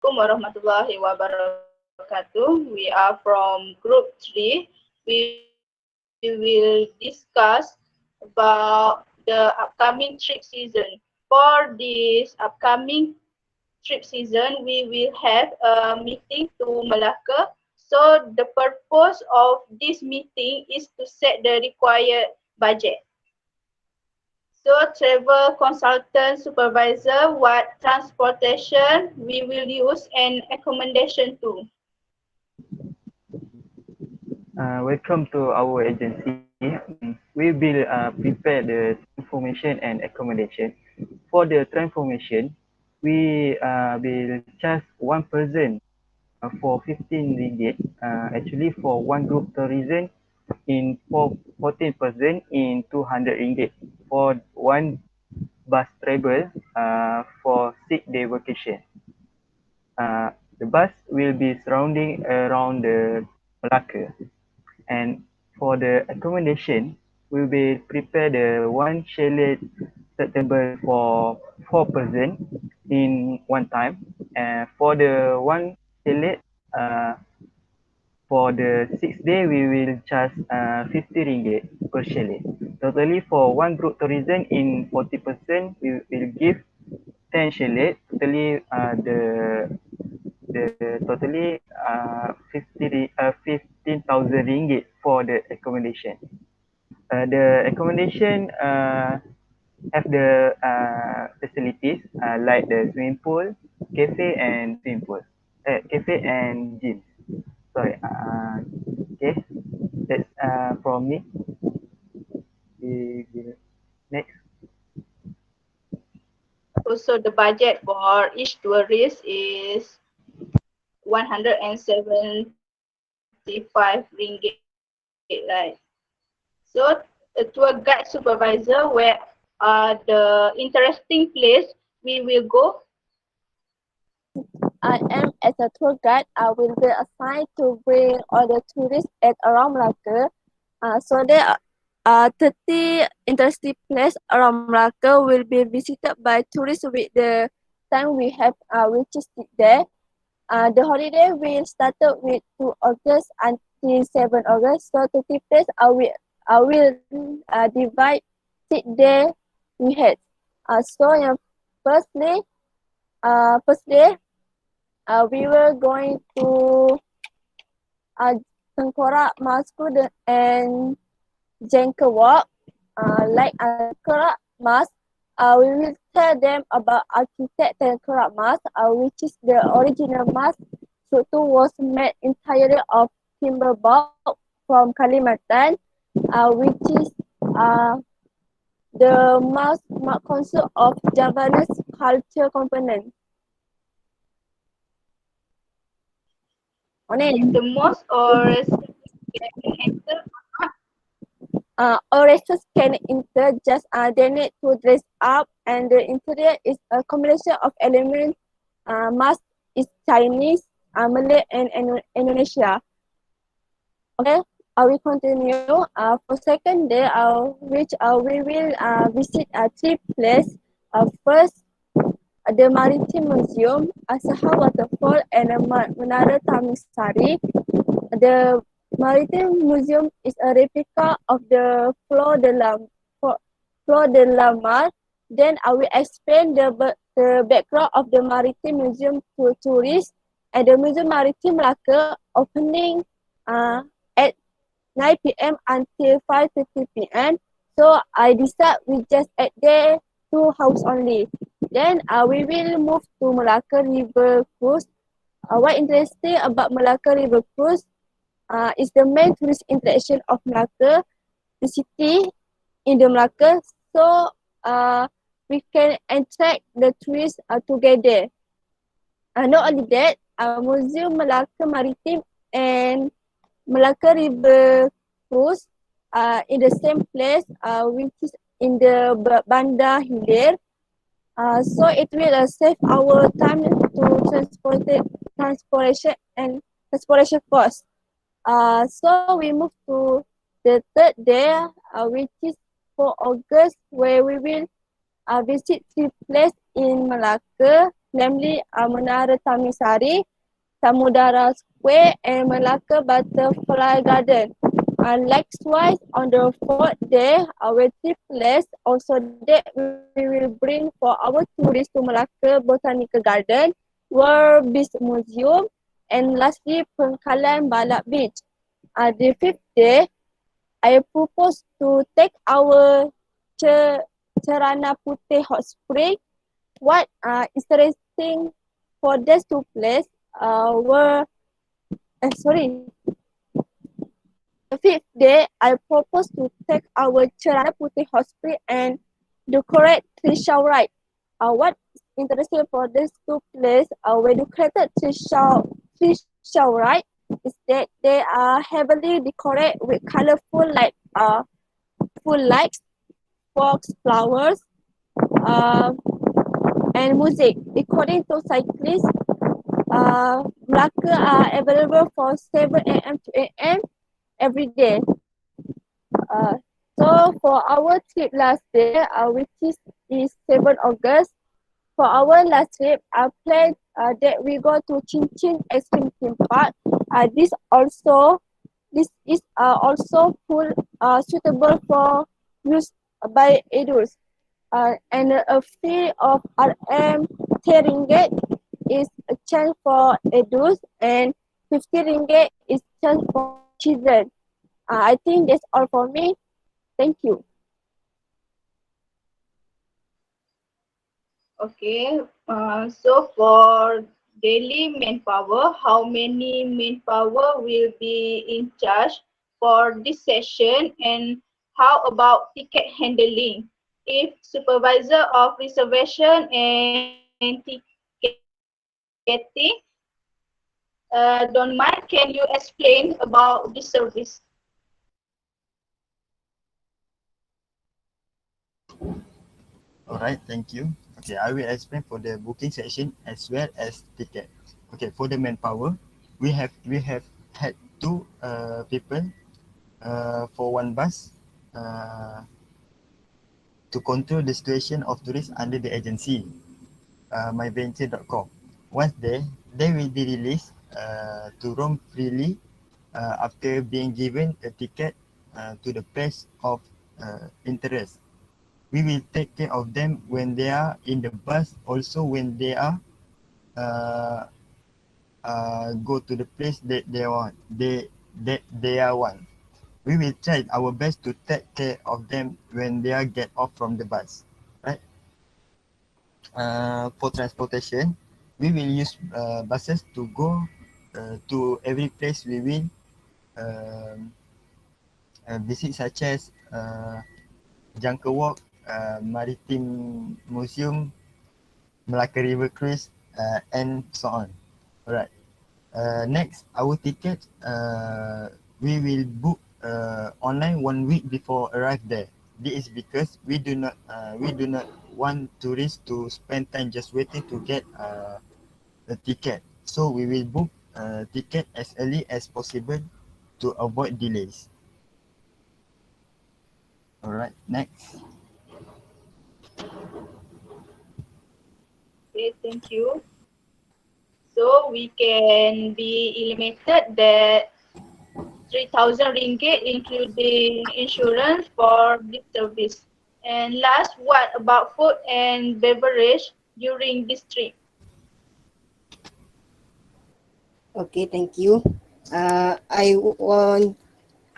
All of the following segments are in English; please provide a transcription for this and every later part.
Assalamualaikum warahmatullahi wabarakatuh. We are from Group 3. We will discuss about the upcoming trip season. For this upcoming trip season, we will have a meeting to Melaka. So the purpose of this meeting is to set the required budget. So travel consultant supervisor, what transportation we will use and accommodation too. Welcome to our agency. We will prepare the information and accommodation. For the transformation, we will charge one person for 15 ringgit. Actually, for one group tourism, in 14 person in 200 ringgit. For one bus travel for 6-day vacation. The bus will be surrounding around the Melaka. And for the accommodation, we will prepare the one chalet suitable for 4 person in one time. And for the one chalet, uh, for the 6 day, we will charge 50 ringgit per chalet. Totally for one group tourism in 40%, we will give 10 chalet. Totally the totally 15,000 ringgit for the accommodation. The accommodation have the facilities like the swimming pool, cafe and swimming pool, cafe and gym. Sorry. Okay, that's from me. We will next. Also the budget for each tourist is 175 ringgit, right? So a tour guide supervisor, where are the interesting place we will go? I am as a tour guide. I will be assigned to bring all the tourists at around Malacca. So there are 30 interesting places around Malacca will be visited by tourists with the time we have which is there. The holiday will start with 2 August until 7 August. So 30 places I will divide 6 day we had. So yang firstly, first day we were going to Tengkorak Masku and Jenker Walk. Like Tengkorak Mas, we will tell them about architect Tengkorak Mas, which is the original mas. Structure was made entirely of timber box from Kalimantan, which is the mas consists of Javanese culture component. The most or can enter Orators can enter, just they need to dress up, and the interior is a combination of elements. Mask is Chinese, Malay, and Indonesia. Okay, I will continue. For second day, which we will visit 3 places. First, the Maritime Museum, Asaha Waterfall, and Menara Tamisari. The Maritime Museum is a replica of the Flor de la Mar. Then I will explain the background of the Maritime Museum to tourists. And the Museum Maritime Malacca opening at 9 p.m. until 5:30 p.m. So I decide we just at there 2 hours only. Then we will move to Malacca River Cruise. What interesting about Malacca River Cruise is the main tourist interaction of Malacca, the city in the Malacca. So we can attract the tourists together. Not only that, Museum Malacca Maritime and Malacca River Cruise in the same place, which is in the Bandar Hilir. So it will save our time to transportation cost. So we move to the third day, which is for August, where we will visit 3 places in Malacca. namely Menara Tamisari, Samudara Square, and Melaka Butterfly Garden. Likewise, on the fourth day, our trip list also that we will bring for our tourists to Melaka Botanical Garden, World Beach Museum, and lastly, Pengkalan Balak Beach. The fifth day, I propose to take our Cerana Putih hot spring. What interesting for these two places were, sorry, the fifth day, I propose to take our Cerana Putih hot spring and decorate Trishul ride. What interesting for these two places, when you created Trishul ride, is that they are heavily decorated with colorful like full lights, fox, flowers, uh, and music. According to cyclists, Melaka are available for 7 a.m. to 8 a.m. every day. Uh, so for our trip last day, which is 7 August, for our last trip, I planned that we go to Chin Chin Extreme Theme Park. This is also full suitable for use by adults. And a fee of RM 10 ringgit is a charge for adults and 50 ringgit is charged for children. I think that's all for me. Thank you. Okay, so for daily manpower, how many manpower will be in charge for this session, and how about ticket handling? If supervisor of reservation and ticketing, don't mind, can you explain about this service? Alright, thank you. Okay, I will explain for the booking section as well as ticket. Okay, for the manpower, we have had two people for one bus uh, to control the situation of tourists under the agency myventure.com. Once there, they will be released to roam freely after being given a ticket to the place of interest. We will take care of them when they are in the bus, also when they are uh, go to the place that they want, they are want. We will try our best to take care of them when they are get off from the bus, right? For transportation, we will use buses to go to every place we will um, visit, such as Jangka Walk, Maritime Museum, Melaka River Cruise, and so on. Alright. Next, our tickets, we will book online 1 week before arrive there. This is because we do not want tourists to spend time just waiting to get a ticket. So we will book ticket as early as possible to avoid delays. Alright, next. Okay, thank you. So we can be eliminated that 3,000 ringgit including insurance for this service. And last, what about food and beverage during this trip? Okay, thank you. I want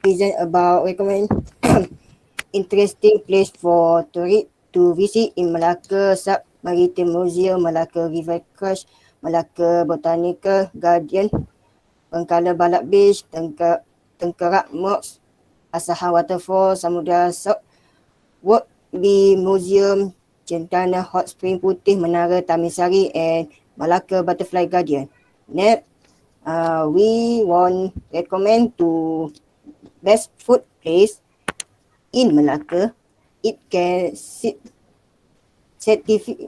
present about recommend interesting place for tourist to visit in Malacca Maritime Museum, Malacca River Cruise, Malacca Botanical Garden, Bengkala Balak Beach, Tengkerak Mosque, Asahan Waterfall, Samudra South, Work Bee Museum, Centana Hot Spring Putih, Menara Tamisari, and Malacca Butterfly Garden. Next, we want recommend to best food place in Malacca. It can certify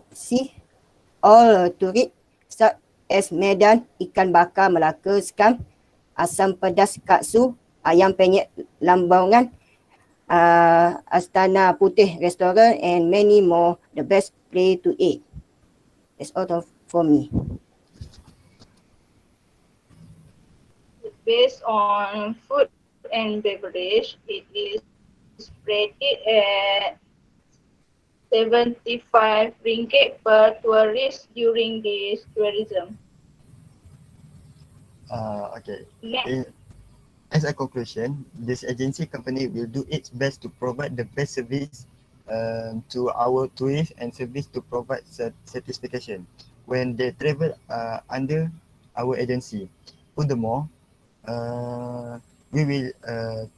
all tourist such as Medan, ikan bakar Melaka Scam, asam pedas katsu, ayam penyet Lambangan, Astana Putih Restaurant, and many more. The best place to eat. That's all for me. Based on food and beverage, it is rated at 75 ringgit per tourist during this tourism. Okay. Next, As a conclusion, this agency company will do its best to provide the best service to our tourists and service to provide satisfaction when they travel under our agency. Furthermore, we will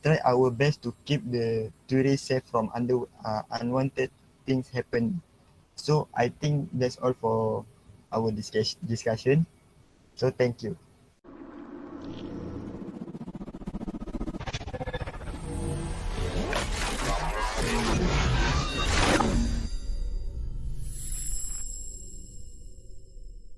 try our best to keep the tourists safe from unwanted things happen. So I think that's all for our discussion. So thank you.